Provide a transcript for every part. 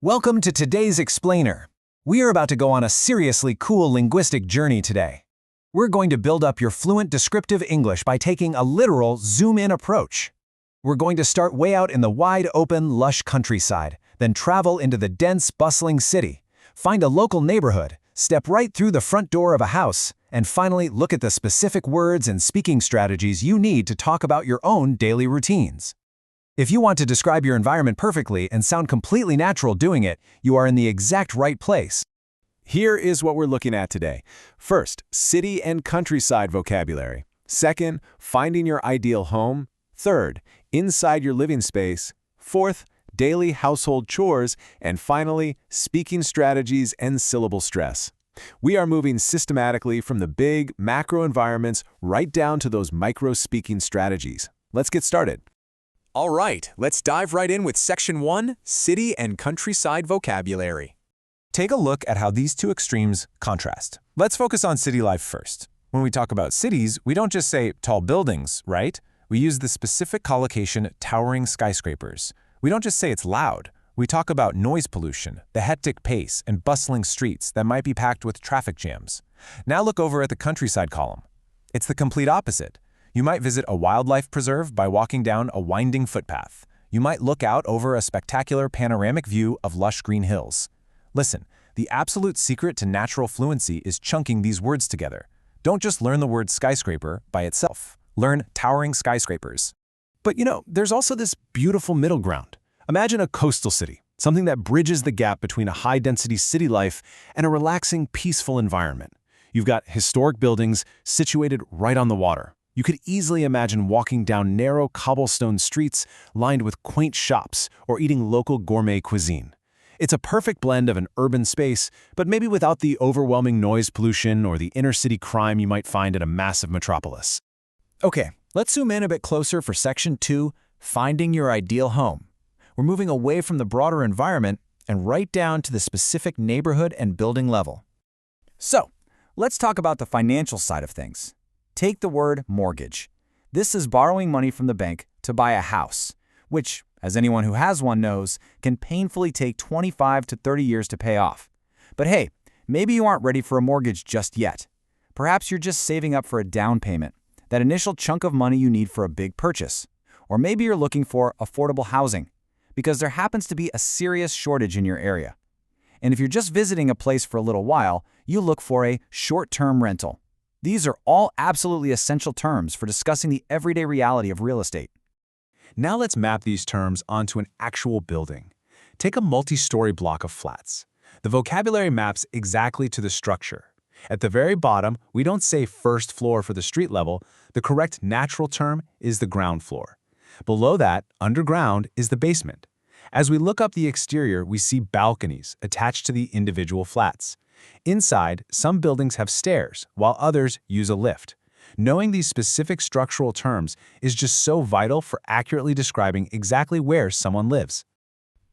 Welcome to today's Explainer. We are about to go on a seriously cool linguistic journey today. We're going to build up your fluent descriptive English by taking a literal zoom-in approach. We're going to start way out in the wide-open, lush countryside, then travel into the dense, bustling city, find a local neighborhood, step right through the front door of a house, and finally look at the specific words and speaking strategies you need to talk about your own daily routines. If you want to describe your environment perfectly and sound completely natural doing it, you are in the exact right place. Here is what we're looking at today. First, city and countryside vocabulary. Second, finding your ideal home. Third, inside your living space. Fourth, daily household chores. And finally, speaking strategies and syllable stress. We are moving systematically from the big, macro environments right down to those micro speaking strategies. Let's get started. All right, let's dive right in with Section 1, City and Countryside Vocabulary. Take a look at how these two extremes contrast. Let's focus on city life first. When we talk about cities, we don't just say tall buildings, right? We use the specific collocation towering skyscrapers. We don't just say it's loud. We talk about noise pollution, the hectic pace, and bustling streets that might be packed with traffic jams. Now look over at the countryside column. It's the complete opposite. You might visit a wildlife preserve by walking down a winding footpath. You might look out over a spectacular panoramic view of lush green hills. Listen, the absolute secret to natural fluency is chunking these words together. Don't just learn the word skyscraper by itself. Learn towering skyscrapers. But there's also this beautiful middle ground. Imagine a coastal city, something that bridges the gap between a high-density city life and a relaxing, peaceful environment. You've got historic buildings situated right on the water. You could easily imagine walking down narrow cobblestone streets lined with quaint shops or eating local gourmet cuisine. It's a perfect blend of an urban space, but maybe without the overwhelming noise pollution or the inner-city crime you might find at a massive metropolis. Okay, let's zoom in a bit closer for Section 2, Finding Your Ideal Home. We're moving away from the broader environment and right down to the specific neighborhood and building level. So, let's talk about the financial side of things. Take the word mortgage. This is borrowing money from the bank to buy a house, which, as anyone who has one knows, can painfully take 25 to 30 years to pay off. But hey, maybe you aren't ready for a mortgage just yet. Perhaps you're just saving up for a down payment, that initial chunk of money you need for a big purchase. Or maybe you're looking for affordable housing, because there happens to be a serious shortage in your area. And if you're just visiting a place for a little while, you look for a short-term rental. These are all absolutely essential terms for discussing the everyday reality of real estate. Now let's map these terms onto an actual building. Take a multi-story block of flats. The vocabulary maps exactly to the structure. At the very bottom, we don't say first floor for the street level. The correct natural term is the ground floor. Below that, underground, is the basement. As we look up the exterior, we see balconies attached to the individual flats. Inside, some buildings have stairs, while others use a lift. Knowing these specific structural terms is just so vital for accurately describing exactly where someone lives.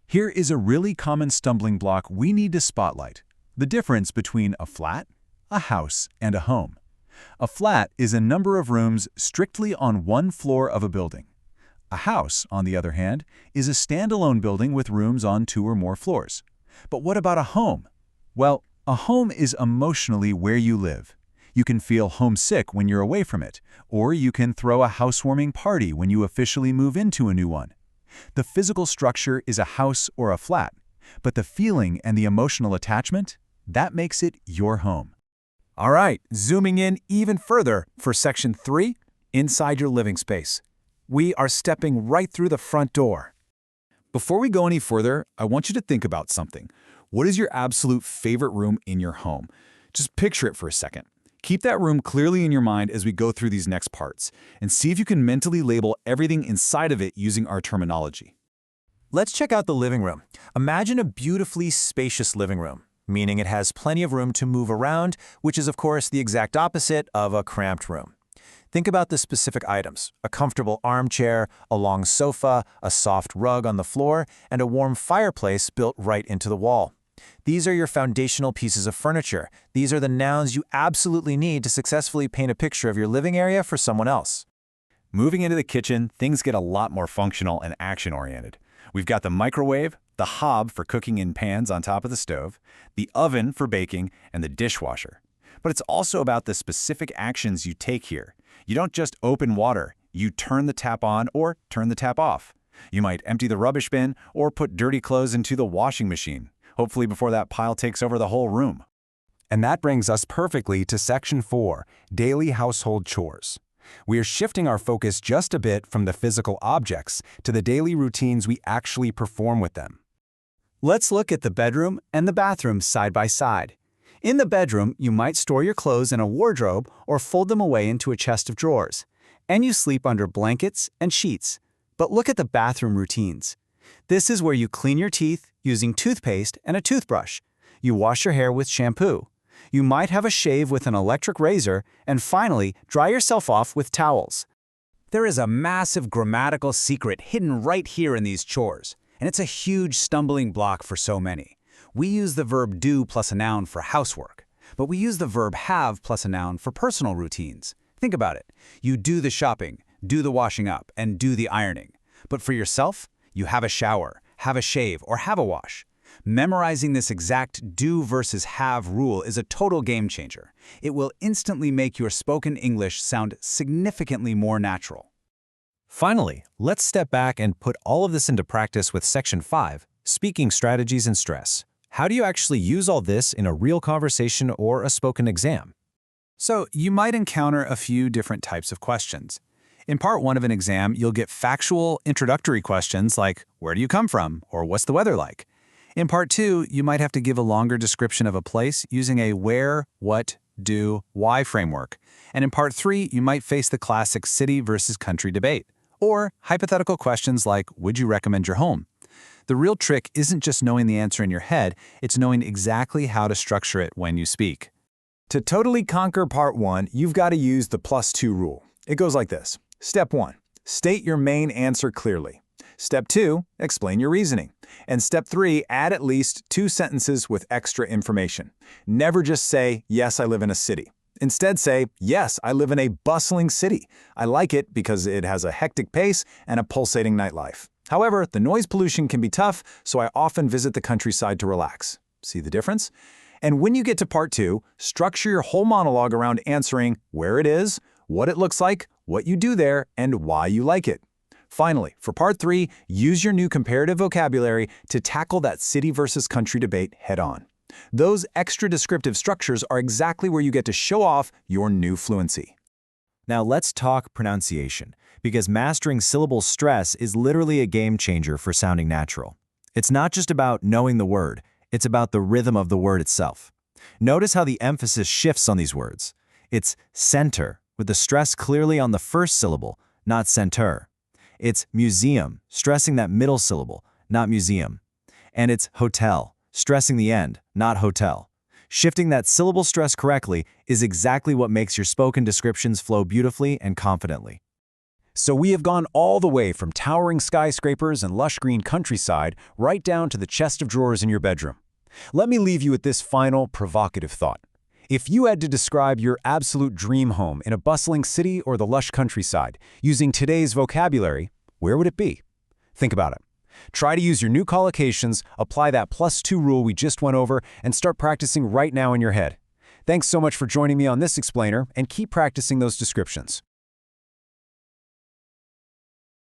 Here is a really common stumbling block we need to spotlight: the difference between a flat, a house, and a home. A flat is a number of rooms strictly on one floor of a building. A house, on the other hand, is a standalone building with rooms on 2 or more floors. But what about a home? Well, a home is emotionally where you live. You can feel homesick when you're away from it, or you can throw a housewarming party when you officially move into a new one. The physical structure is a house or a flat, but the feeling and the emotional attachment, that makes it your home. All right, zooming in even further for Section 3, Inside Your Living Space. We are stepping right through the front door. Before we go any further, I want you to think about something. What is your absolute favorite room in your home? Just picture it for a second. Keep that room clearly in your mind as we go through these next parts, and see if you can mentally label everything inside of it using our terminology. Let's check out the living room. Imagine a beautifully spacious living room, meaning it has plenty of room to move around, which is of course the exact opposite of a cramped room. Think about the specific items: a comfortable armchair, a long sofa, a soft rug on the floor, and a warm fireplace built right into the wall. These are your foundational pieces of furniture. These are the nouns you absolutely need to successfully paint a picture of your living area for someone else. Moving into the kitchen, things get a lot more functional and action-oriented. We've got the microwave, the hob for cooking in pans on top of the stove, the oven for baking, and the dishwasher. But it's also about the specific actions you take here. You don't just open water, you turn the tap on or turn the tap off. You might empty the rubbish bin or put dirty clothes into the washing machine, hopefully before that pile takes over the whole room. And that brings us perfectly to Section 4, Daily Household Chores. We are shifting our focus just a bit from the physical objects to the daily routines we actually perform with them. Let's look at the bedroom and the bathroom side by side. In the bedroom, you might store your clothes in a wardrobe or fold them away into a chest of drawers. And you sleep under blankets and sheets. But look at the bathroom routines. This is where you clean your teeth using toothpaste and a toothbrush. You wash your hair with shampoo. You might have a shave with an electric razor, and finally, dry yourself off with towels. There is a massive grammatical secret hidden right here in these chores, and it's a huge stumbling block for so many. We use the verb do plus a noun for housework, but we use the verb have plus a noun for personal routines. Think about it. You do the shopping, do the washing up, and do the ironing. But for yourself, you have a shower, have a shave, or have a wash. Memorizing this exact do versus have rule is a total game changer. It will instantly make your spoken English sound significantly more natural. Finally, let's step back and put all of this into practice with Section 5, Speaking Strategies and Stress. How do you actually use all this in a real conversation or a spoken exam? So, you might encounter a few different types of questions. In part 1 of an exam, you'll get factual, introductory questions like, where do you come from? Or what's the weather like? In part 2, you might have to give a longer description of a place using a where, what, do, why framework. And in part 3, you might face the classic city versus country debate, or hypothetical questions like, would you recommend your home? The real trick isn't just knowing the answer in your head, it's knowing exactly how to structure it when you speak. To totally conquer part 1, you've got to use the +2 rule. It goes like this. Step 1, state your main answer clearly. Step 2, explain your reasoning. And Step 3, add at least 2 sentences with extra information. Never just say, yes, I live in a city. Instead say, yes, I live in a bustling city. I like it because it has a hectic pace and a pulsating nightlife. However, the noise pollution can be tough, so I often visit the countryside to relax. See the difference? And when you get to part 2, structure your whole monologue around answering where it is, what it looks like, what you do there, and why you like it. Finally, for part 3, use your new comparative vocabulary to tackle that city versus country debate head-on. Those extra descriptive structures are exactly where you get to show off your new fluency. Now let's talk pronunciation, because mastering syllable stress is literally a game changer for sounding natural. It's not just about knowing the word, it's about the rhythm of the word itself. Notice how the emphasis shifts on these words. It's center, with the stress clearly on the first syllable, not center. It's museum, stressing that middle syllable, not museum. And it's hotel, stressing the end, not hotel. Shifting that syllable stress correctly is exactly what makes your spoken descriptions flow beautifully and confidently. So we have gone all the way from towering skyscrapers and lush green countryside right down to the chest of drawers in your bedroom. Let me leave you with this final provocative thought. If you had to describe your absolute dream home in a bustling city or the lush countryside using today's vocabulary, where would it be? Think about it. Try to use your new collocations, apply that +2 rule we just went over, and start practicing right now in your head. Thanks so much for joining me on this explainer, and keep practicing those descriptions.